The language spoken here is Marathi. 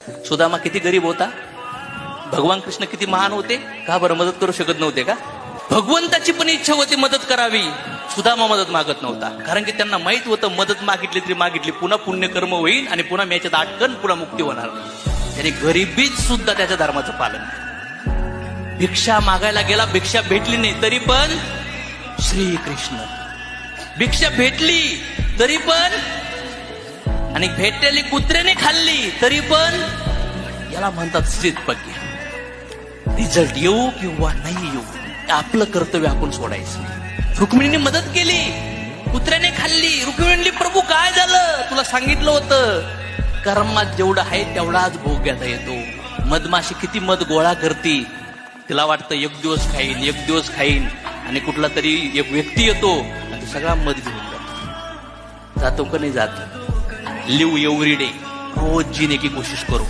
सुदामा किती गरीब होता, भगवान कृष्ण किती महान होते, का बरं मदत करू शकत नव्हते का? भगवंताची पण इच्छा होती मदत करावी, सुदामा मदत मागत नव्हता. कारण की त्यांना माहित होतं मदत मागितली तरी मागितली पुन्हा पुण्यकर्म होईल आणि पुन्हा मी याच्यात अटकन पुन्हा मुक्ती होणार नाही. त्याने गरिबीत सुद्धा त्याच्या धर्माचं पालन केलं. भिक्षा मागायला गेला, भिक्षा भेटली नाही तरी पण श्रीकृष्ण. भिक्षा भेटली तरी पण, आणि भेटलेली कुत्र्याने खाल्ली तरी पण, याला म्हणतात स्थितप्रज्ञ. रिझल्ट येऊ किंवा नाही येऊ, आपलं कर्तव्य आपण सोडायचं. रुक्मिणीने मदत केली, कुत्र्याने खाल्ली. रुक्मिणी म्हणली, प्रभू काय झालं, तुला सांगितलं होतं कर्मात जेवढं आहे तेवढाच भोग घेता येतो. मधमाशी किती मध गोळा करती, तिला वाटतं एक दिवस खाईन एक दिवस खाईन, आणि कुठला तरी एक व्यक्ती येतो आणि तो सगळा मध घेऊन जातो. जातो का नाही जातो. लिव एव्हरी डे, रोज जीने की कोशिश करो.